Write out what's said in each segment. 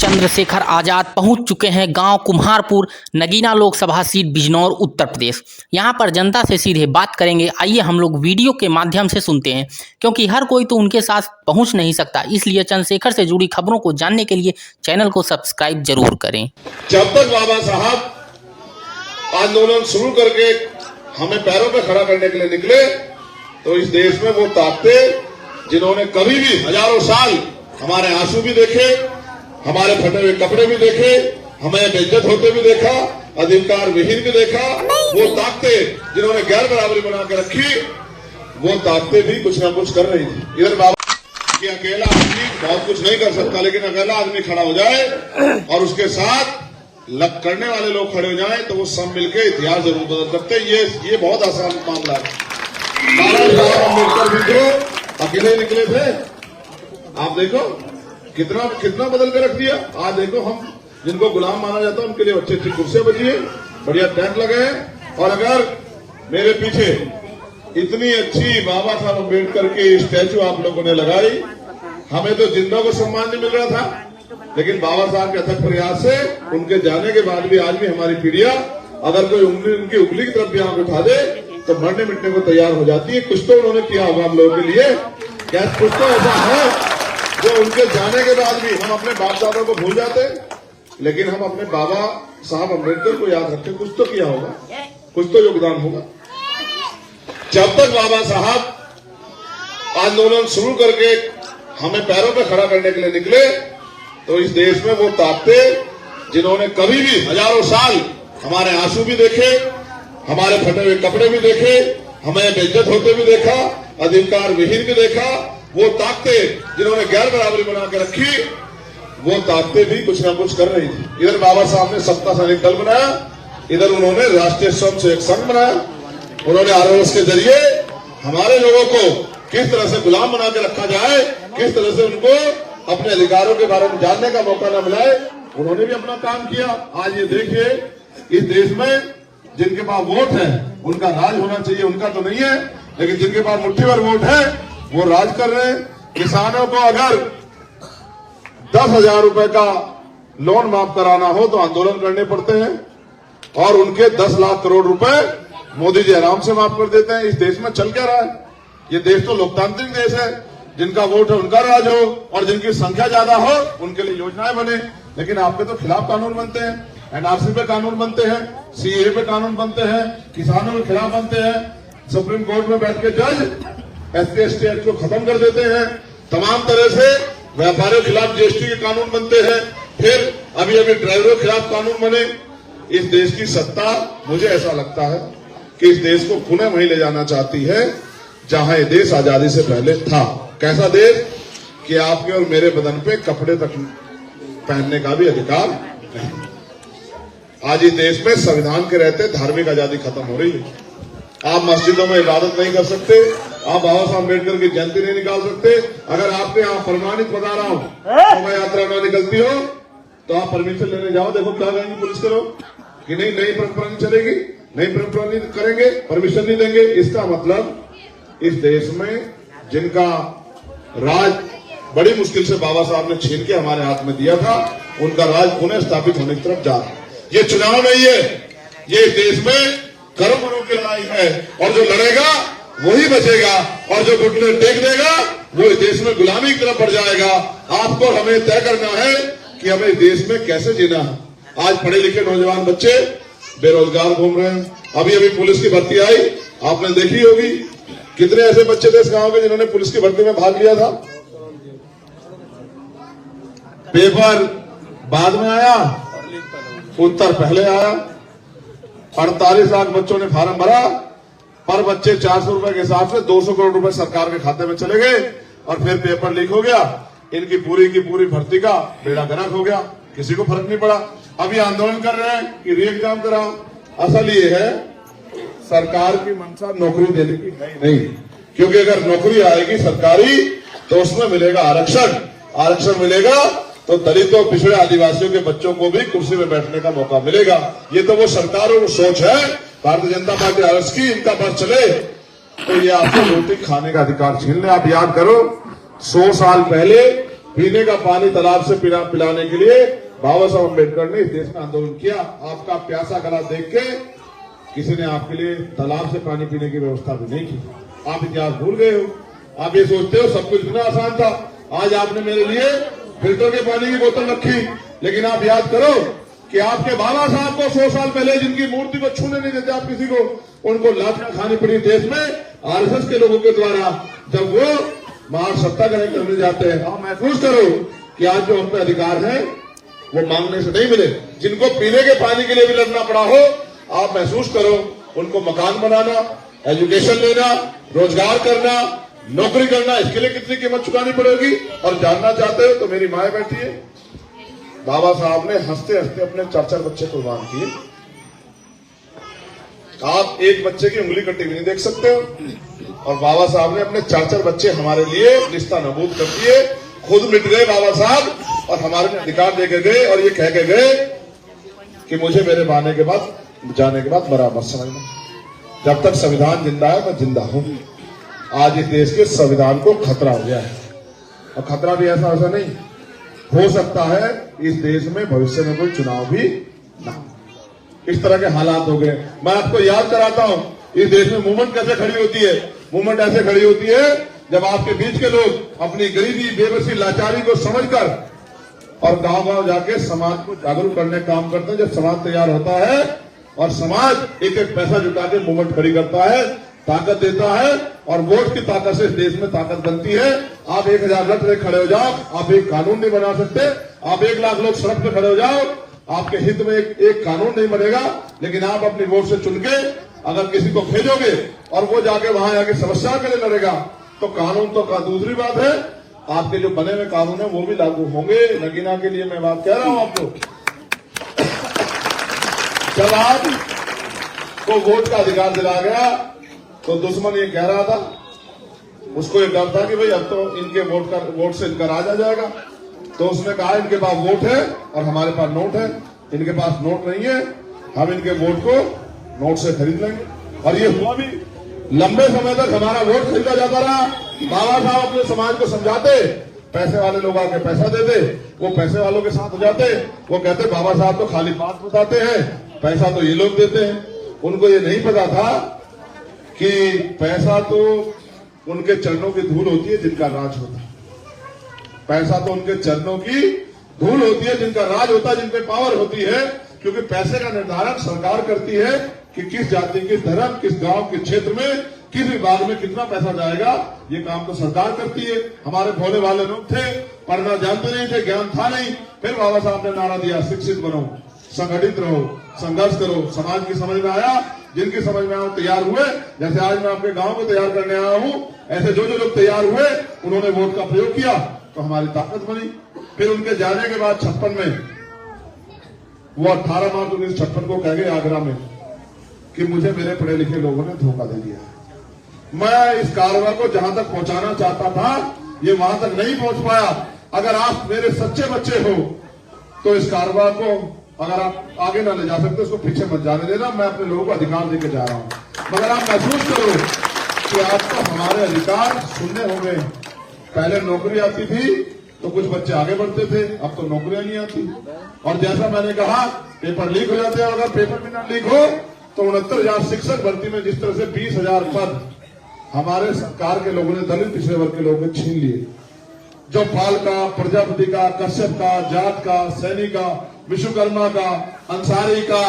चंद्रशेखर आजाद पहुंच चुके हैं गांव कुम्हारपुर, नगीना लोकसभा सीट, बिजनौर, उत्तर प्रदेश। यहां पर जनता से सीधे बात करेंगे। आइए हम लोग वीडियो के माध्यम से सुनते हैं, क्योंकि हर कोई तो उनके साथ पहुंच नहीं सकता, इसलिए चंद्रशेखर से जुड़ी खबरों को जानने के लिए चैनल को सब्सक्राइब जरूर करें। जब तक बाबा साहब आंदोलन शुरू करके हमें पैरों पे खड़ा करने के लिए निकले, तो इस देश में वो ताकतें जिन्होंने कभी भी हजारों साल हमारे आंसू भी देखे, हमारे फटे हुए कपड़े भी देखे, हमें बेइज्जत होते भी देखा, अधिकार विहीन भी देखा, वो ताकतें जिन्होंने गैर बराबरी बना के रखी, वो ताकतें भी कुछ ना कुछ कर रही थी। इधर बाबा कि अकेला आदमी बहुत कुछ नहीं कर सकता, लेकिन अकेला आदमी खड़ा हो जाए और उसके साथ लग करने वाले लोग खड़े हो जाएं, तो वो सब मिलकर इतिहास जरूर बदल सकते हैं। ये बहुत आसान मामला है। अम्बेडकर भी तो अकेले निकले थे, आप देखो कितना बदल के रख दिया। आज देखो हम जिनको गुलाम माना जाता है उनके लिए अच्छी अच्छी कुर्सियां बची है, बढ़िया टेंट लगे हैं। और अगर मेरे पीछे इतनी अच्छी बाबा साहब अम्बेडकर की स्टैचू आप लोगों ने लगाई, हमें तो जिंदा को सम्मान नहीं मिल रहा था, लेकिन बाबा साहब के अथक प्रयास से उनके जाने के बाद भी आज भी हमारी पीढ़ियां अगर कोई उनकी उंगली की तरफ भी आंख उठा दे तो मरने मिटने को तैयार हो जाती है। कुछ तो उन्होंने किया होगा हम लोगों के लिए, क्या कुछ तो ऐसा है जो उनके जाने के बाद भी हम अपने बाप दादा को भूल जाते, लेकिन हम अपने बाबा साहब अम्बेडकर को याद रखते। कुछ तो किया होगा, कुछ तो योगदान होगा। जब तक बाबा साहब आंदोलन शुरू करके हमें पैरों पे खड़ा करने के लिए निकले, तो इस देश में वो ताकतें जिन्होंने कभी भी हजारों साल हमारे आंसू भी देखे, हमारे फटे हुए कपड़े भी देखे, हमें बेइज्जत होते भी देखा, अधिकार विहीन भी देखा, वो ताकतें जिन्होंने गैर बराबरी बना के रखी, वो ताकतें भी कुछ ना कुछ कर रही थी। इधर बाबा साहब ने सत्ता सैनिक दल बनाया, इधर उन्होंने राष्ट्रीय स्वयंसेवक संघ बनाया। उन्होंने आरएसएस के जरिए हमारे लोगों को किस तरह से गुलाम बना के रखा जाए, किस तरह से उनको अपने अधिकारों के बारे में जानने का मौका न मिलाए, उन्होंने भी अपना काम किया। आज ये देखिए, इस देश में जिनके पास वोट है उनका राज होना चाहिए, उनका तो नहीं है, लेकिन जिनके पास मुट्ठी भर वोट है वो राज कर रहे हैं। किसानों को अगर 10,000 रुपए का लोन माफ कराना हो तो आंदोलन करने पड़ते हैं, और उनके 10 लाख करोड़ रुपए मोदी जी आराम से माफ कर देते हैं। इस देश में चल क्या रहा है? ये देश तो लोकतांत्रिक देश है, जिनका वोट है उनका राज हो, और जिनकी संख्या ज्यादा हो उनके लिए योजनाएं बने। लेकिन आपके तो खिलाफ कानून बनते हैं, एनआरसी पे कानून बनते हैं, सीए पे कानून बनते हैं, किसानों के खिलाफ बनते हैं। सुप्रीम कोर्ट में बैठ के जज SC/ST एक्ट को खत्म कर देते हैं। तमाम तरह से व्यापारियों के खिलाफ GST के कानून बनते हैं। फिर अभी ड्राइवरों के खिलाफ कानून बने। इस देश की सत्ता, मुझे ऐसा लगता है कि इस देश को पुनः वहीं ले जाना चाहती है जहां ये देश आजादी से पहले था। कैसा देश कि आपके और मेरे बदन पे कपड़े तक पहनने का भी अधिकार नहीं। आज इस देश में संविधान के रहते धार्मिक आजादी खत्म हो रही है। आप मस्जिदों में इबादत नहीं कर सकते, आप बाबा साहब अम्बेडकर की जयंती नहीं निकाल सकते। अगर आपके यहाँ प्रमाणित बता रहा हूं शोभा यात्रा ना निकलती हो तो आप परमिशन लेने जाओ, देखो क्या कहेंगे पुलिस के लोग कि नहीं, नई परंपरा नहीं चलेगी, नई परंपरा नहीं करेंगे, परमिशन नहीं देंगे। इसका मतलब इस देश में जिनका राज बड़ी मुश्किल से बाबा साहब ने छीन के हमारे हाथ में दिया था, उनका राज पुनः स्थापित होने की तरफ जा रहा है। ये चुनाव नहीं है, ये इस देश में कर्म मनो की लड़ाई है, और जो लड़ेगा वही बचेगा, और जो घुटने टेक देगा वो इस देश में गुलामी की तरफ बढ़ जाएगा। आपको हमें तय करना है कि हमें इस देश में कैसे जीना है। आज पढ़े लिखे नौजवान बच्चे बेरोजगार घूम रहे हैं। अभी पुलिस की भर्ती आई, आपने देखी होगी, कितने ऐसे बच्चे थे इस गांव के जिन्होंने पुलिस की भर्ती में भाग लिया था। पेपर बाद में आया, उत्तर पहले आया। 48 लाख बच्चों ने फार्म भरा, पर बच्चे 400 रुपए के हिसाब से 200 करोड़ रुपए सरकार के खाते में चले गए, और फिर पेपर लीक हो गया। इनकी पूरी की पूरी भर्ती का बेड़ा गर्क हो गया, किसी को फर्क नहीं पड़ा। अभी आंदोलन कर रहे हैं कि री एग्जाम कराओ। असल ये है, सरकार की मंशा नौकरी देने की नहीं, क्योंकि अगर नौकरी आएगी सरकारी तो उसमें मिलेगा आरक्षण, आरक्षण मिलेगा तो दलितों, पिछड़े, आदिवासियों के बच्चों को भी कुर्सी में बैठने का मौका मिलेगा। ये तो वो सरकारों की सोच है, भारतीय जनता पार्टी आरएस की, इनका बस चले तो ये आपको रोटी खाने का अधिकार छीन ले। आप याद करो, 100 साल पहले पीने का पानी तालाब से पिलाने के लिए बाबा साहब अम्बेडकर ने इस देश में आंदोलन किया। आपका प्यासा गला देख के किसी ने आपके लिए तालाब से पानी पीने की व्यवस्था भी नहीं की। आप इतिहास भूल गए हो। आप ये सोचते हो सब कुछ इतना आसान था। आज आपने मेरे लिए फिल्टर के पानी की बोतल रखी, लेकिन आप याद करो कि आपके बाबा साहब को 100 साल पहले जिनकी मूर्ति को छूने नहीं देते आप किसी को, उनको लाठियां खानी पड़ी देश में आरएसएस के लोगों के द्वारा, जब वो महासत्याग्रह करने जाते हैं। आप महसूस करो कि आज जो हम पे अधिकार है वो मांगने से नहीं मिले। जिनको पीने के पानी के लिए भी लड़ना पड़ा हो, आप महसूस करो उनको मकान बनाना, एजुकेशन लेना, रोजगार करना, नौकरी करना, इसके लिए कितनी कीमत चुकानी पड़ेगी। और जानना चाहते हो तो मेरी माए बैठी है। बाबा साहब ने हंसते हंसते अपने 4-4 बच्चे कुर्बान किए। आप एक बच्चे की उंगली कटी हुई नहीं देख सकते हो, और बाबा साहब ने अपने 4-4 बच्चे हमारे लिए रिश्ता नबूद कर दिए। खुद मिट गए बाबा साहब और हमारे लिए अधिकार दे के गए, और ये कह के गए कि मुझे मेरे जाने के बाद बराबर समझना, जब तक संविधान जिंदा है मैं जिंदा हूं। आज इस देश के संविधान को खतरा हो गया है, और खतरा भी ऐसा नहीं हो सकता है इस देश में भविष्य में कोई चुनाव भी ना, इस तरह के हालात हो गए। मैं आपको याद कराता हूं इस देश में मूवमेंट कैसे खड़ी होती है। मूवमेंट ऐसे खड़ी होती है जब आपके बीच के लोग अपनी गरीबी, बेबसी, लाचारी को समझकर और गांव-गांव जाके समाज को जागरूक करने का काम करते हैं। जब समाज तैयार होता है और समाज एक एक पैसा जुटा के मूवमेंट खड़ी करता है, ताकत देता है, और वोट की ताकत से इस देश में ताकत बनती है। आप 1000 लट लेकर खड़े हो जाओ, आप एक कानून नहीं बना सकते। आप 1 लाख लोग सड़क पे खड़े हो जाओ, आपके हित में एक कानून नहीं बनेगा। लेकिन आप अपनी वोट से चुन के अगर किसी को भेजोगे और वो जाके वहां जाके समस्या के लिए लड़ेगा, तो कानून तो का दूसरी बात है, आपके जो बने हुए कानून है वो भी लागू होंगे। नगीना के लिए मैं बात कह रहा हूं आपको। जब आपको वोट का अधिकार दिला गया तो दुश्मन ये कह रहा था, उसको ये डर था कि भाई अब तो इनके वोट से इनका राज आ जाएगा। तो उसने कहा इनके पास वोट है और हमारे पास नोट है, इनके पास नोट नहीं है, हम इनके वोट को नोट से खरीद लेंगे। और ये हुआ भी। लंबे समय तक हमारा वोट खरीदा जाता रहा। बाबा साहब अपने समाज को समझाते, पैसे वाले लोग आके पैसा देते, वो पैसे वालों के साथ हो जाते। वो कहते बाबा साहब तो खाली बात बताते हैं, पैसा तो ये लोग देते हैं। उनको ये नहीं पता था कि पैसा तो उनके चरणों की धूल होती है जिनका राज होता है। पैसा तो उनके चरणों की धूल होती है जिनका राज होता है, जिन पे पावर होती है। क्योंकि पैसे का निर्धारण सरकार करती है कि किस जाति, किस धर्म, किस गांव, किस क्षेत्र में, किस विभाग में कितना पैसा जाएगा, ये काम तो सरकार करती है। हमारे भोले वाले लोग थे, पढ़ना जानते नहीं थे, ज्ञान था नहीं। फिर बाबा साहब ने नारा दिया, शिक्षित बनो, संगठित रहो, संघर्ष करो। समाज की समझ में आया, जिनकी समझ में आया तैयार हुए। जैसे आज मैं आपके गांव को तैयार करने आया हूं, ऐसे जो जो लोग तैयार हुए उन्होंने वोट का प्रयोग किया तो हमारी ताकत बनी। फिर उनके जाने के बाद 56 में वो 18 मार्च 1956 को कह गए आगरा में कि मुझे मेरे पढ़े लिखे लोगों ने धोखा दे दिया। मैं इस कार्रवाई को जहां तक पहुंचाना चाहता था ये वहां तक नहीं पहुंच पाया। अगर आप मेरे सच्चे बच्चे हो तो इस कार्रवाई को अगर आप आगे ना ले जा सकते उसको पीछे मत जाने देना। मैं अपने लोगों को अधिकार देके जा रहा हूं, मगर आप महसूस करो कि आपको हमारे अधिकार सुनने होंगे। पहले नौकरी आती थी तो कुछ बच्चे आगे बढ़ते थे, अब तो नौकरियां नहीं आती। और जैसा मैंने कहा पेपर लीक हो जाते हैं, अगर पेपर भी ना लीक हो तो 69,000 शिक्षक भर्ती में जिस तरह से 20,000 पद हमारे सरकार के लोगों ने दलित पिछड़े वर्ग के लोगों ने छीन लिए। जो पाल का, प्रजापति का, कश्यप का, जाट का, सैनी का, विश्वकर्मा का, अंसारी का,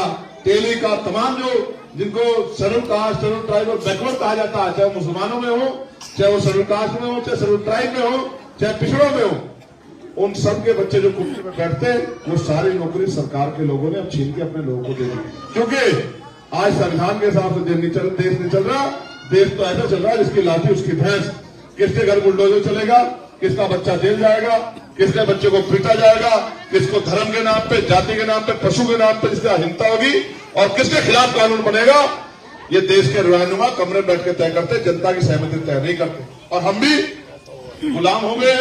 तेली का, तमाम जो जिनको शेड्यूल कास्ट, शेड्यूल ट्राइब और बैकवर्ड कहा जाता है, चाहे मुसलमानों में हो, चाहे वो शेड्यूल कास्ट में हो, चाहे शेड्यूल ट्राइब में हो, चाहे पिछड़ों में हो, उन सब के बच्चे जो कुर्सी में बैठते वो सारी नौकरी सरकार के लोगों ने अब छीन के अपने लोगों को दे दी। क्योंकि आज संविधान के हिसाब से देश नहीं चल रहा। देश तो ऐसा चल रहा है जिसकी लाठी उसकी भैंस। किसके घर बुलडोजर चलेगा, किसका बच्चा जेल जाएगा, किसके बच्चे को पीटा जाएगा, किसको धर्म के नाम पे, जाति के नाम पे, पशु के नाम पे जिसकी अहिंसा होगी, और किसके खिलाफ कानून बनेगा, ये देश के रहनुमा कमरे बैठ के तय करते, जनता की सहमति तय नहीं करते। और हम भी गुलाम हो गए।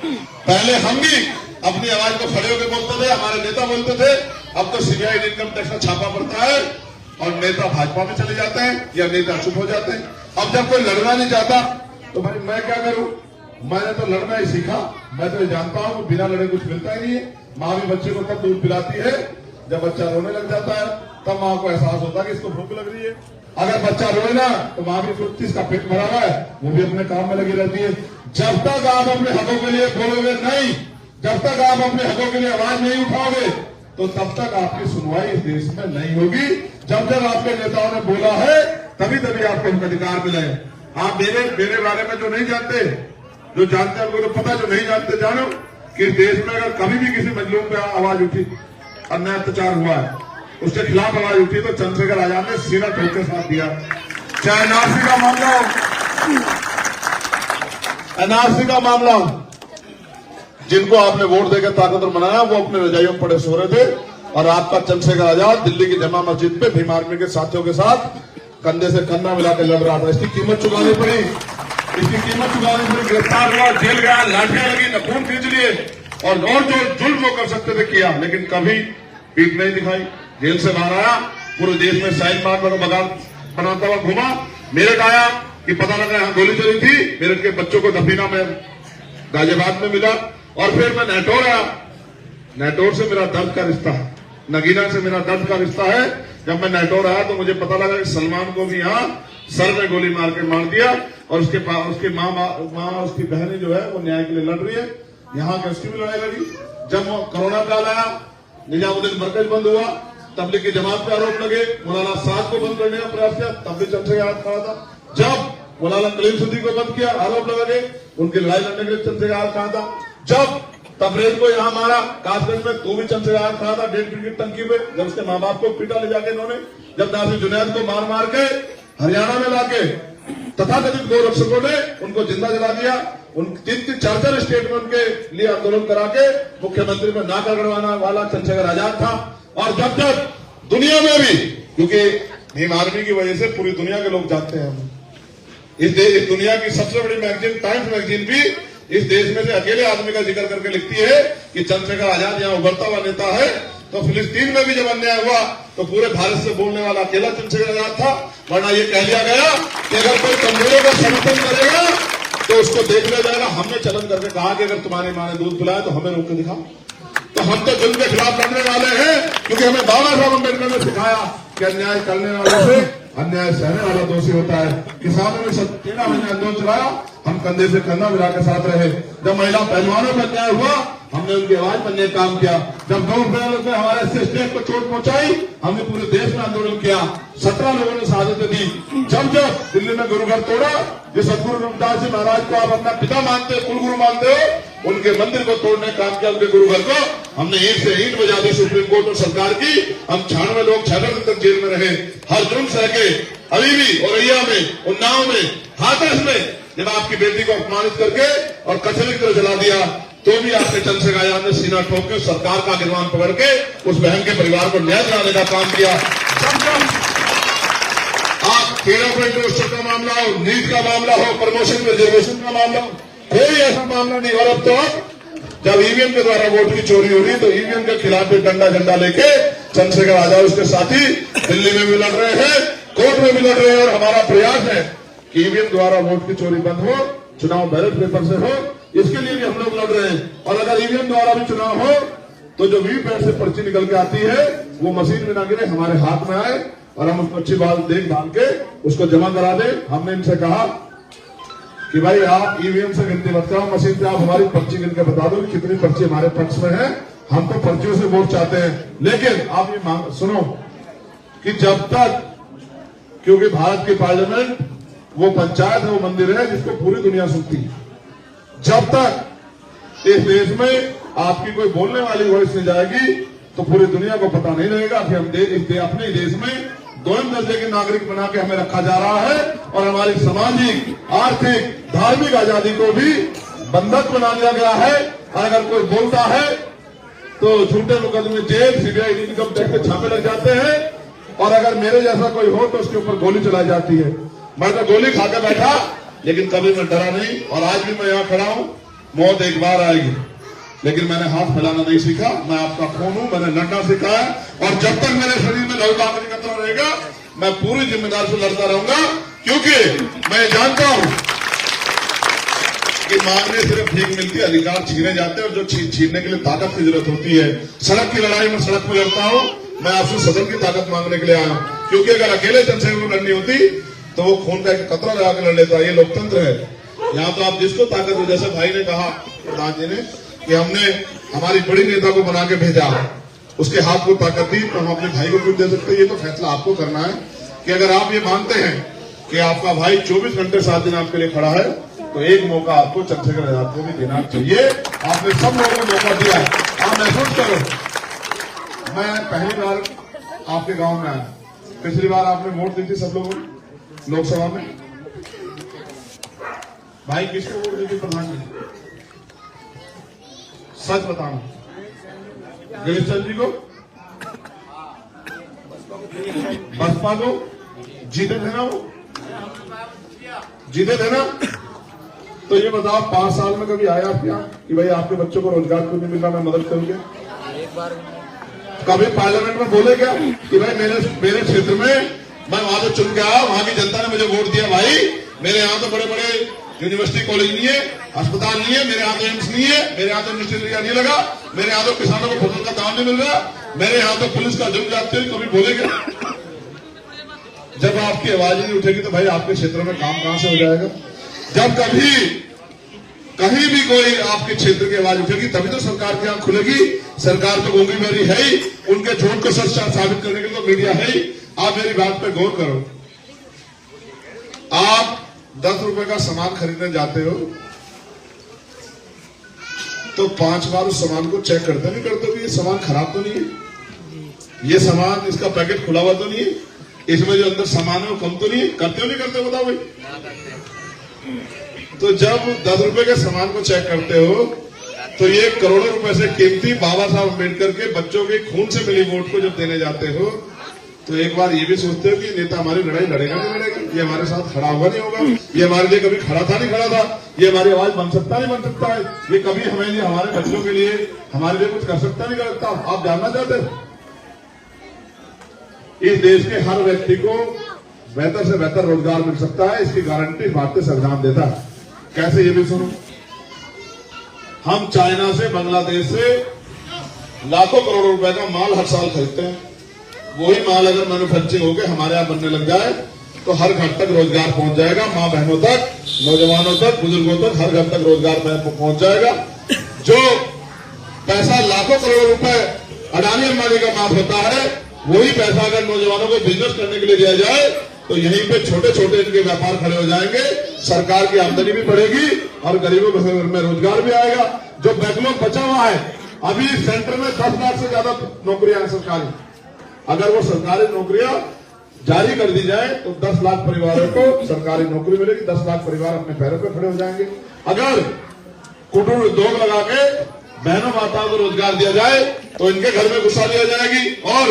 पहले हम भी अपनी आवाज को खड़े होकर बोलते थे, हमारे नेता बोलते थे। अब तो सीबीआई इनकम टैक्स का छापा पड़ता है और नेता भाजपा में चले जाते हैं या नेता चुप हो जाते हैं। अब जब कोई लड़ना नहीं चाहता तो भाई मैं क्या करूं, मैंने तो लड़ना ही सीखा। मैं तो ये जानता हूं कि बिना लड़े कुछ मिलता ही नहीं है। माँ भी बच्चे को तब दूध पिलाती है जब बच्चा रोने लग जाता है, तब माँ को एहसास होता है कि इसको भूख लग रही है। अगर बच्चा रोए ना तो माँ भी सोचती इसका पेट भरा हुआ है, वो भी अपने काम में लगी रहती है। जब तक आप अपने हकों के लिए बोलोगे नहीं, जब तक आप अपने हकों के लिए आवाज नहीं उठाओगे, तो तब तक आपकी सुनवाई इस देश में नहीं होगी। जब जब आपके नेताओं ने बोला है तभी तभी आपको उनका अधिकार मिला है। आप मेरे बारे में जो नहीं जानते, जो जानते हैं उनको तो पता, जो नहीं जानते जानो कि इस देश में अगर कभी भी किसी मजलूम पे आवाज उठी, अन्याय अत्याचार हुआ है, उसके खिलाफ आवाज उठी तो चंद्रशेखर आजाद ने सीना ठोक के साथ दिया। चाहे एनआरसी का मामला हो, एनआरसी का मामला, जिनको आपने वोट देकर ताकतवर बनाया वो अपने रजाइयों में पड़े सो रहे थे, और आपका चंद्रशेखर आजाद दिल्ली की जमा मस्जिद पे भीम आर्मी के साथियों के साथ कंधे से कंधा मिलाकर लड़ रहा था। इसकी कीमत चुकानी पड़ी, इसकी कीमत चुकानी पड़ी। गिरफ्तार हुआ, जेल गया, लाठियां लगी, नखून खींच लिए, और जो जुल्म वो कर सकते थे किया, लेकिन कभी पीठ नहीं दिखाई। जेल से बाहर आया, पूरे देश में साइन बनाता हुआ घूमा। मेरठ आया कि पता लगा यहां गोली चली थी, मेरठ के बच्चों को दफीना में गाजियाबाद में मिला। और फिर मैं नेटोर आया, नेटोर से मेरा दर्द का रिश्ता है, नगीना से मेरा दर्द का रिश्ता है। जब मैं नेटोर आया तो मुझे पता लगा कि सलमान को भी यहाँ सर में गोली मार के मार दिया, और उसके माँ उसकी बहनें जो है वो न्याय के लिए लड़ रही है। यहाँ की उसकी भी लड़ाई लड़ी। जब कोरोना काल आया, निजामुद्दीन मरकज बंद हुआ, तबलीग की जमात पे आरोप लगे, मौलाना साद को बंद करने का प्रयास किया, तब भी चंद्रशेखर आजाद खड़ा था। जब मौलाना कलीम सुद्दी को बंद किया, आरोप लगे, उनकी लड़ाई लड़ने के लिए चंद्रशेखर आजाद खड़ा था। जब तबरेज को यहाँ मारा कासगंज में, तो भी चंद्रशेखर आजाद खड़ा था 1.5 फीट की टंकी पे, जब उसके माँ बाप को पीटा ले जाके इन्होंने, जब नासिर जुनैद को मार मार के हरियाणा में लाके तथाकथित गौ रक्षकों ने उनको जिंदा जला दिया। उन 3-4 स्टेट में उनके लिए आंदोलन करा के मुख्यमंत्री में नाका गड़वाना वाला चंद्रशेखर आजाद था। और जब जब दुनिया में भी, क्योंकि भीम आर्मी की वजह से पूरी दुनिया के लोग जानते हैं हमें, इस दुनिया की सबसे बड़ी मैगजीन टाइम्स मैगजीन भी इस देश में से अकेले आदमी का जिक्र करके लिखती है कि चंद्रशेखर आजाद यहाँ उभरता हुआ नेता है। तो फिलिस्तीन में भी जब अन्याय हुआ तो पूरे भारत से बोलने वाला अकेला चंद्रशेखर आजाद था। वरना ये कह लिया गया कि अगर कोई कमजोरों का समर्थन करेगा तो उसको देख लिया जाएगा। हमने चलन करके कहा कि अगर तुम्हारी माँ ने दूध पिलाया तो हमें रोक के दिखाओ। तो हम तो जुल्म के खिलाफ लड़ने वाले हैं, क्योंकि हमें बाबा साहब अम्बेडकर ने सिखाया कि अन्याय करने वाले से अन्याय सहने वाला दोषी होता है। किसानों ने 13 महीने आंदोलन चलाया, हम कंधे से कंधा मिला के साथ रहे। जब महिला पहलवानों पर अन्याय हुआ, हमने उनकी आवाज बनने का काम किया। जब 2 अप्रैल में हमारे स्टेट को चोट पहुंचाई, हमने पूरे देश में आंदोलन किया। 17 लोगों ने शहादत दी। जब जब दिल्ली में गुरुघर तोड़ा, जिस सदगुरु रविदास जी महाराज को आप अपना पिता मानते हो, कुलगुरु मानते हो, उनके मंदिर को तोड़ने का काम किया। उनके गुरुघर को हमने ईंट से ईंट बजा दी सुप्रीम कोर्ट और सरकार की। हम 96 लोग 6 दिन तक जेल में रहे, हर जुर्म सह के। अभी भी औरैया में, उन्नाव में, हाथरस में जब आपकी बेटी को अपमानित करके और कचरे की तरह जला दिया, तो भी आपने चंद्रशेखर आजाद ने सीना ठोक के सरकार का गिरवान पकड़ के उस बहन के परिवार को न्याय दिलाने का काम किया। आप 13.2 का मामला हो, नीट का मामला हो, प्रमोशन रिजर्वेशन का मामला हो, कोई ऐसा मामला नहीं। और अब तो जब ईवीएम के द्वारा वोट की चोरी हो रही, तो ईवीएम के खिलाफ भी डंडा झंडा लेके चंद्रशेखर आजाद उसके साथी दिल्ली में भी लड़ रहे हैं, कोर्ट में भी लड़ रहे हैं। और हमारा प्रयास है कि ईवीएम द्वारा वोट की चोरी बंद हो, चुनाव बैलेट पेपर से हो, इसके लिए भी हम लोग लड़ रहे हैं। और अगर ईवीएम द्वारा भी चुनाव हो तो जो वीवीपैट से पर्ची निकल के आती है वो मशीन में ना गिरे, हमारे हाथ में आए और हम उसको अच्छी बात देखभाल के उसको जमा करा दे। हमने इनसे कहा कि भाई आप ईवीएम से गिनती मत कराओ, मशीन से आप हमारी पर्ची गिन के बता दो कि कितनी पर्ची हमारे पक्ष में है। हम तो पर्चियों से वोट चाहते हैं। लेकिन आप ये सुनो कि जब तक, क्योंकि भारत की पार्लियामेंट वो पंचायत है, वो मंदिर है जिसको पूरी दुनिया सुनती है, जब तक इस देश में आपकी कोई बोलने वाली वॉइस नहीं जाएगी तो पूरी दुनिया को पता नहीं रहेगा कि हम अपने देश में 2nd दर्जे के नागरिक बना के हमें रखा जा रहा है। और हमारी सामाजिक, आर्थिक, धार्मिक आजादी को भी बंधक बना दिया गया है। अगर कोई बोलता है तो झूठे मुकदमे जेल, सीबीआई, इनकम टैक्स के छापे लग जाते हैं। और अगर मेरे जैसा कोई हो तो उसके ऊपर गोली चलाई जाती है। मैं तो गोली खाकर बैठा, लेकिन कभी मैं डरा नहीं। और आज भी मैं यहाँ खड़ा हूं, मौत एक बार आएगी, लेकिन मैंने हाथ फैलाना नहीं सीखा। मैं आपका खून हूं, मैंने लड़ना सीखा है। और जब तक मेरे शरीर में लहू दाखिल करता रहेगा, मैं पूरी जिम्मेदारी से लड़ता रहूंगा। क्योंकि मैं जानता हूं कि मांगने सिर्फ भीख मिलती है, अधिकार छीने जाते हैं, और जो छीनने के लिए ताकत की जरूरत होती है। सड़क की लड़ाई में सड़क में लड़ता हूं, मैं आपसे सदन की ताकत मांगने के लिए आया हूं, क्योंकि अगर अकेले चंद्रशेखर को लड़नी होती तो वो खून का एक कतरा लगा के लड़ लेता। ये लोकतंत्र है। यहाँ तो आप जिसको ताकत हो, जैसे भाई ने कहा, प्रधान जी ने, कि हमने हमारी बड़ी नेता को बना के भेजा, उसके हाथ को ताकत दी, तो हम अपने भाई को क्यों दे सकते? ये तो फैसला आपको करना है कि अगर आप ये मानते हैं कि आपका भाई 24 घंटे 7 दिन आपके लिए खड़ा है, तो एक मौका आपको चंद्रशेखर आजाद को भी देना चाहिए। आपने सब लोगों को मौका दिया, आप महसूस करो। मैं पहली बार आपके गांव में आया, पिछली बार आपने वोट दी थी सब लोगों ने लोकसभा में। भाई किसको वोट दी थी प्रधानमंत्री? सच बताना। गिरीश चंद्र जी को, बसपा को जीते थे ना? वो जीते थे ना? तो ये बताओ 5 साल में कभी आया आप यहाँ कि भाई आपके बच्चों को रोजगार क्यों नहीं मिल रहा, मैं मदद करूंगा? कभी पार्लियामेंट में बोले क्या कि भाई मेरे क्षेत्र में मैं वहां से चुन के आया, वहां की जनता ने मुझे वोट दिया, भाई मेरे यहाँ तो बड़े बड़े यूनिवर्सिटी कॉलेज नहीं है, अस्पताल नहीं है, मेरे यहाँ तो एम्स नहीं है, मेरे यहाँ तो इंडस्ट्रियल एरिया नहीं लगा, मेरे यहाँ तो किसानों को फसल का दाम नहीं मिल रहा, मेरे यहाँ तो पुलिस का जुर्म जाते हैं। कभी बोलेगा? जब आपकी आवाज नहीं उठेगी तो भाई आपके क्षेत्र में काम कहां से हो जाएगा? जब कभी कहीं भी कोई आपके क्षेत्र की आवाज उठेगी तभी तो सरकार की आंख खुलेगी। सरकार तो गूंगी बहरी है ही, उनके झूठ को सच साबित करने के लिए तो मीडिया है ही। आप मेरी बात पे गौर करो। आप 10 रुपए का सामान खरीदने जाते हो तो 5 बार उस सामान को चेक करते नहीं करते कि ये सामान खराब तो नहीं है, ये सामान इसका पैकेट खुला हुआ तो नहीं है, इसमें जो अंदर सामान है वो कम तो नहीं है? करते हो नहीं करते? बताओ भाई। तो जब 10 रुपए के सामान को चेक करते हो तो ये करोड़ों रुपए से कीमती बाबा साहब अम्बेडकर के बच्चों के खून से मिली वोट को जब देने जाते हो तो एक बार ये भी सोचते हो कि नेता हमारी लड़ाई लड़ेगा नहीं लड़ेगा, ये हमारे साथ खड़ा होगा नहीं होगा, ये हमारे लिए कभी खड़ा था नहीं खड़ा था, ये हमारी आवाज बन सकता नहीं बन सकता है, ये कभी हमें लिए हमारे बच्चों के लिए हमारे लिए कुछ कर सकता नहीं कर सकता। आप जानना चाहते हो? इस देश के हर व्यक्ति को बेहतर से बेहतर रोजगार मिल सकता है, इसकी गारंटी भारतीय संविधान देता है। कैसे? ये भी सुनो। हम चाइना से, बांग्लादेश से लाखों करोड़ों रुपए का माल हर साल खरीदते हैं। वही माल अगर मैन्युफैक्चरिंग होकर हमारे यहाँ बनने लग जाए तो हर घर तक रोजगार पहुंच जाएगा, मां बहनों तक, नौजवानों तक, बुजुर्गों तक, हर घर तक रोजगार पहुंच जाएगा। जो पैसा लाखों करोड़ रुपए अडानी अंबानी का माफ होता है, वही पैसा अगर नौजवानों को बिजनेस करने के लिए दिया जाए तो यहीं पे छोटे छोटे इनके व्यापार खड़े हो जाएंगे, सरकार की आमदनी भी बढ़ेगी और गरीबों के घर में रोजगार भी आएगा। जो बैकलॉग बचा हुआ है, अभी सेंटर में 10 लाख से ज्यादा नौकरियां हैं सरकारी। अगर वो सरकारी नौकरियां जारी कर दी जाए तो 10 लाख परिवारों को सरकारी नौकरी मिलेगी, 10 लाख परिवार अपने पैरों पर खड़े हो जाएंगे। अगर कुटुंब उद्योग लगा के बहनों माताओं को रोजगार दिया जाए तो इनके घर में गुस्सा लिया जाएगी। और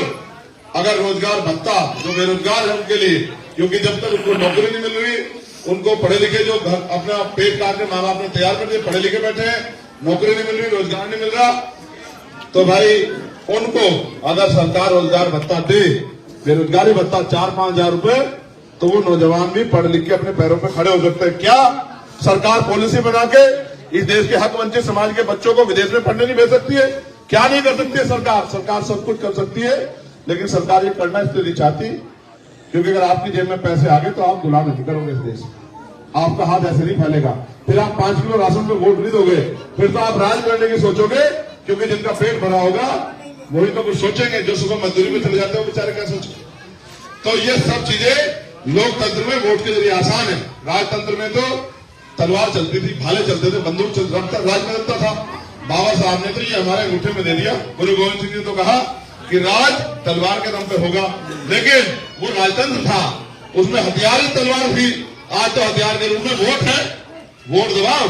अगर रोजगार भत्ता जो बेरोजगार है उनके लिए, क्योंकि जब तक उनको नौकरी नहीं मिल रही, उनको पढ़े लिखे जो घर अपना पेट काट के माँ बाप ने तैयार कर दिए, पढ़े लिखे बैठे हैं, नौकरी नहीं मिल रही, रोजगार नहीं मिल रहा, तो भाई उनको अगर सरकार रोजगार भत्ता दे, बेरोजगारी भत्ता 4-5 हजार रुपए, तो वो नौजवान भी पढ़ लिख के अपने पैरों पर खड़े हो सकते हैं। क्या सरकार पॉलिसी बना के इस देश के हक वंचित समाज के बच्चों को विदेश में पढ़ने नहीं भेज सकती है? क्या नहीं कर सकती है सरकार? सरकार सब कुछ कर सकती है, लेकिन सरकार ये करना इसलिए नहीं चाहती क्योंकि अगर आपकी जेब में पैसे आ गए तो आप गुलाम नहीं करोगे इस देश में, आपका हाथ ऐसे नहीं फैलेगा। फिर आप 5 किलो राशन पे वोट नहीं दोगे, फिर तो आप राज करने की सोचोगे, क्योंकि जिनका पेट भरा होगा वही तो कुछ सोचेंगे, जो सुबह मजदूरी में चले जाते हैं बेचारे क्या सोचेंगे। तो ये सब चीजें लोकतंत्र में वोट के जरिए आसान है। राजतंत्र में तो तलवार चलती थी, भाले चलते थे, बंदूक राज में चलता था। बाबा साहब ने तो ये हमारे अंगूठे में दे दिया। गुरु गोविंद सिंह ने तो कहा कि राज तलवार के दम पे होगा, लेकिन वो राजतंत्र था, उसमें हथियार ही तलवार थी। आज तो हथियार के रूप में वोट है, वोट दबाओ,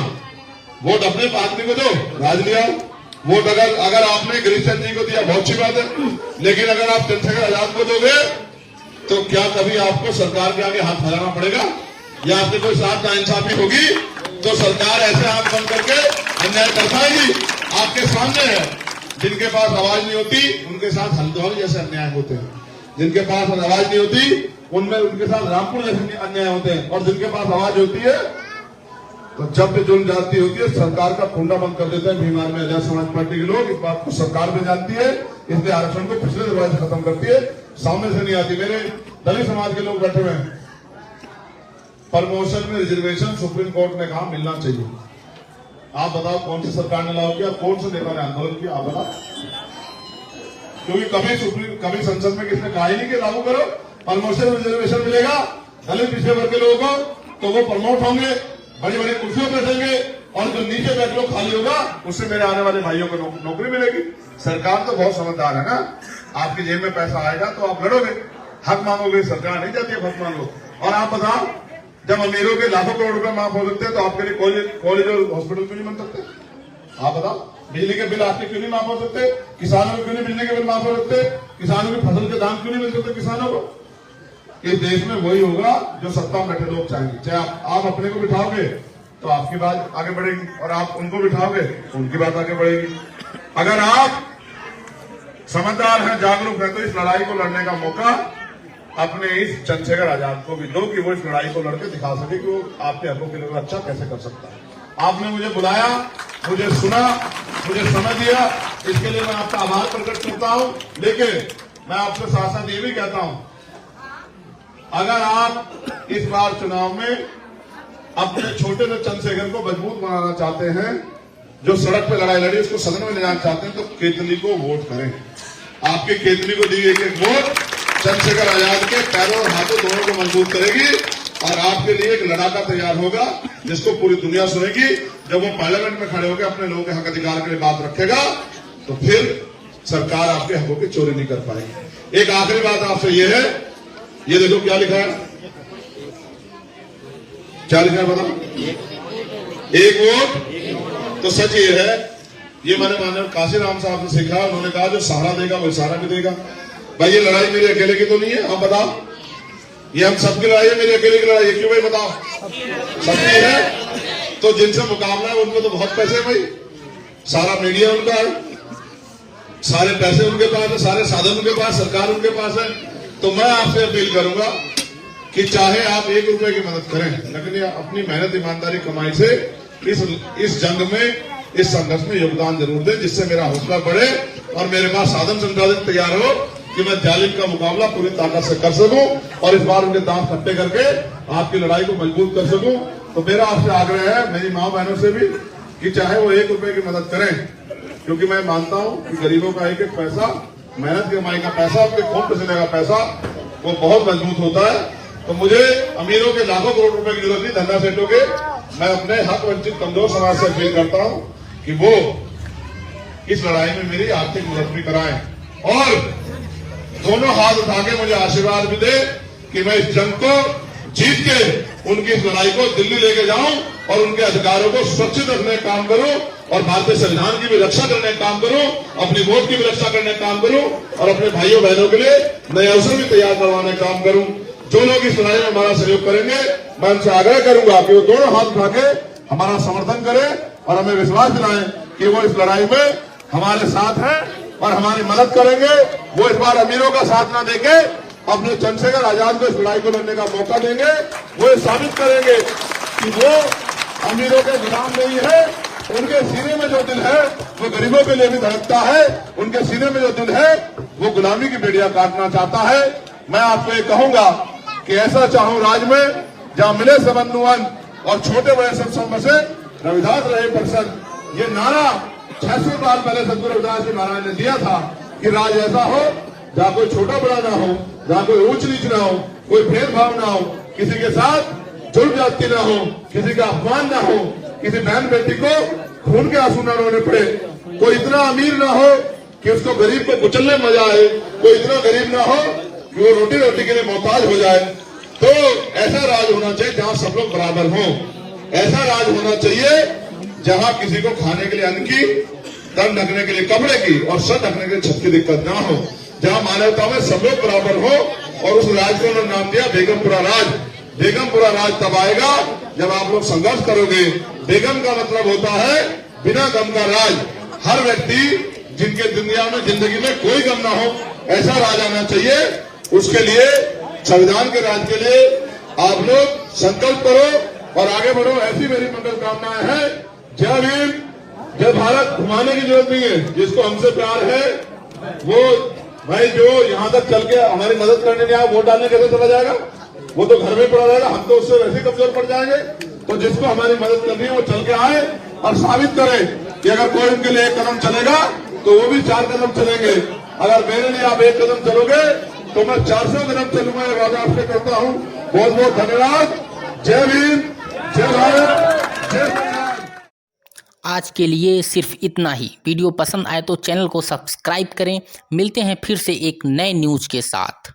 वोट अपने आदमी को दो, राज ले आओ। वोट अगर आपने गिरीश चंद्र जी को दिया बहुत अच्छी बात है, लेकिन अगर आप चंद्रशेखर आजाद को दोगे तो क्या कभी आपको सरकार के आगे हाथ फैलाना पड़ेगा या आपके कोई साथ नाइंसाफी होगी तो सरकार ऐसे हाथ बंद करके अन्याय कर पाएगी? आपके सामने है, जिनके पास आवाज नहीं होती उनके साथ हल्द्वानी जैसे अन्याय होते हैं, जिनके पास आवाज नहीं होती उनमें उनके साथ रामपुर जैसे अन्याय होते हैं, और जिनके पास आवाज होती है तो जब भी जुल्म जाती होती है सरकार का कुंडा बंद कर देते हैं बीमार में आजाद समाज पार्टी के लोग। इस बात को सरकार भी जानती है, इसलिए आरक्षण को पिछले दरवाजे से खत्म करती है, सामने से नहीं आती। मेरे दलित समाज के लोग बैठे हुए हैं, प्रमोशन में रिजर्वेशन सुप्रीम कोर्ट ने कहा मिलना चाहिए। आप बताओ कौन सी सरकार ने लागू किया, कौन से नेता ने आंदोलन किया, आप बताओ। क्योंकि कभी संसद में किसने कहा ही नहीं कि लागू करो, प्रमोशन रिजर्वेशन मिलेगा दलित पिछड़े वर्ग के लोगों को, तो वो प्रमोट होंगे, बड़ी बड़ी कुर्सियों पर बैठेंगे, और जो नीचे बैठ लो खाली होगा उससे मेरे आने वाले भाइयों को नौकरी मिलेगी। सरकार तो बहुत समझदार है ना, आपकी जेब में पैसा आएगा तो आप लड़ोगे, हक मांगोगे। सरकार नहीं जाती है हक मांगो। और आप बताओ, जब अमीरों के लाखों करोड़ रुपए माफ हो सकते हैं तो आपके लिए कॉलेज और हॉस्पिटल क्यों नहीं बन सकते? आप बताओ, बिजली के बिल आपके क्यों नहीं माफ हो सकते? किसानों को क्यों नहीं बिजली के बिल माफ हो सकते? किसानों की फसल के दाम क्यों नहीं मिल सकते किसानों को? इस देश में वही होगा जो सत्ता में बैठे लोग चाहेंगे। चाहे आप अपने को बिठाओगे तो आपकी बात आगे बढ़ेगी, और आप उनको बिठाओगे तो उनकी बात आगे बढ़ेगी। अगर आप समझदार हैं, जागरूक हैं, तो इस लड़ाई को लड़ने का मौका अपने इस चंद्रशेखर आजाद को भी दो कि वो इस लड़ाई को लड़के दिखा सके कि वो आपके हकों के लिए अच्छा कैसे कर सकता है। आपने मुझे बुलाया, मुझे सुना, मुझे समय दिया, इसके लिए मैं आपका आभार प्रकट करता हूं। लेकिन मैं आपसे साथ साथ ये भी कहता हूं, अगर आप इस बार चुनाव में अपने छोटे से चंद्रशेखर को मजबूत बनाना चाहते हैं, जो सड़क पे लड़ाई लड़ी उसको सदन में ले जाना चाहते हैं, तो केतली को वोट करें। आपके केतली को दी एक वोट चंद्रशेखर आजाद के पैरों और हाथों दोनों को मजबूत करेगी, और आपके लिए एक लड़ाका तैयार होगा जिसको पूरी दुनिया सुनेगी। जब वो पार्लियामेंट में खड़े होकर अपने लोगों के हक अधिकार के लिए बात रखेगा तो फिर सरकार आपके हकों की चोरी नहीं कर पाएगी। एक आखिरी बात आपसे ये है, ये देखो क्या लिखा है, क्या लिखा है बताओ? एक वोट। तो सच ये है, ये मैंने माननीय काशीराम साहब से सीखा, उन्होंने कहा जो सहारा देगा वो इशारा भी देगा। भाई ये लड़ाई मेरे अकेले की तो नहीं है, आप बताओ, ये हम सबकी लड़ाई है, मेरी अकेले की लड़ाई है क्यों भाई बताओ? सबकी है। तो जिनसे मुकाबला है उनको तो बहुत पैसे है भाई, सारा मीडिया उनका है, सारे पैसे उनके पास है, सारे साधन उनके पास, सरकार उनके पास है। तो मैं आपसे अपील करूंगा कि चाहे आप 1 रुपए की मदद करें, लेकिन अपनी मेहनत ईमानदारी कमाई से इस जंग में, इस संघर्ष में योगदान जरूर दें, जिससे मेरा हौसला बढ़े और मेरे पास साधन संसाधन तैयार हो कि मैं जालिम का मुकाबला पूरी ताकत से कर सकूं, और इस बार उनके दांत खट्टे करके आपकी लड़ाई को मजबूत कर सकूं। तो मेरा आपसे आग्रह है, मेरी माँ बहनों से भी, कि चाहे वो 1 रुपए की मदद करें, क्योंकि मैं मानता हूं कि गरीबों का एक एक पैसा, मेहनत की कमाई का पैसा, उनके खून पसीने का पैसा, वो बहुत मजबूत होता है। तो मुझे अमीरों के लाखों करोड़ रुपए की जरूरत नहीं, धंधा सेठों के, मैं अपने हक वंचित कमजोर समाज से अपील करता हूं कि वो इस लड़ाई में मेरी आर्थिक मदद भी कराएं, और दोनों हाथ उठा के मुझे आशीर्वाद भी दे कि मैं इस जंग को जीत के उनकी इस लड़ाई को दिल्ली लेके जाऊं और उनके अधिकारों को सुरक्षित रखने का काम करूं, और भारतीय संविधान की भी रक्षा करने का काम करूं, अपनी वोट की भी रक्षा करने का काम करूं, और अपने भाइयों बहनों के लिए नए अवसर भी तैयार करवाने का काम करूं। जो लोग इस लड़ाई में हमारा सहयोग करेंगे, मैं उनसे आग्रह करूंगा कि वो दोनों हाथ उठा के हमारा समर्थन करें और हमें विश्वास दिलाएं कि वो इस लड़ाई में हमारे साथ हैं और हमारी मदद करेंगे। वो इस बार अमीरों का साथ न देके अपने चंद्रशेखर आजाद को इस लड़ाई को लड़ने का मौका देंगे। वो ये साबित करेंगे कि वो अमीरों के गुलाम नहीं है, उनके सीने में जो दिल है वो गरीबों के लिए भी धड़कता है, उनके सीने में जो दिल है वो गुलामी की बेड़ियां काटना चाहता है। मैं आपको ये कहूंगा कि ऐसा चाहूं राज में जहां मिले सबनुवन और छोटे बड़े सब बसे, रविदास रहे प्रसन्न। ये नारा 600 साल पहले सतगुरु रविदास जी महाराज ने दिया था कि राज ऐसा हो जहां कोई छोटा बड़ा ना हो, जहां कोई ऊंच नीच ना हो, कोई भेदभाव ना हो, किसी के साथ जुल्म जाति ना हो, किसी का अपमान ना हो, किसी बहन बेटी को खून के आंसू न रोने पड़े, कोई इतना अमीर ना हो कि उसको गरीब को कुचलने में मजा आए, कोई इतना गरीब ना हो कि वो रोटी रोटी के लिए मोहताज हो जाए। तो ऐसा राज होना चाहिए जहां सब लोग बराबर हों। ऐसा राज होना चाहिए जहां किसी को खाने के लिए अन्न की, तन ढकने के लिए कपड़े की और सर ढकने के लिए छत की दिक्कत ना हो, जहां मानवता में सब लोग बराबर हो। और उस राज को उन्होंने नाम दिया बेगमपुरा राज। बेगमपुरा राज तब आएगा जब आप लोग संघर्ष करोगे। बेगम का मतलब होता है बिना गम का राज। हर व्यक्ति जिनके दुनिया में जिंदगी में कोई गम ना हो, ऐसा राज आना चाहिए। उसके लिए संविधान के राज के लिए आप लोग संकल्प करो और आगे बढ़ो, ऐसी मेरी मंगल कामनाएं हैं। जय भीम, जय भारत। घुमाने की जरूरत नहीं है, जिसको हमसे प्यार है वो भाई जो यहाँ तक चल के हमारी मदद करने नहीं आया, वोट डालने कैसे चला जाएगा? वो तो घर में पड़ा रहेगा, हम तो उससे वैसे ही कमजोर पड़ जाएंगे। तो जिसको हमारी मदद करनी है वो चल के आए और साबित करे कि अगर कोई उनके लिए एक कदम चलेगा तो वो भी 4 कदम चलेंगे। अगर मेरे लिए आप 1 कदम चलोगे तो मैं 400 कदम चलूंगा, ये वादा आपसे करता हूँ। बहुत बहुत धन्यवाद। जय भीम, जय भारत, जय संविधान। आज के लिए सिर्फ इतना ही। वीडियो पसंद आए तो चैनल को सब्सक्राइब करें। मिलते हैं फिर से एक नए न्यूज के साथ।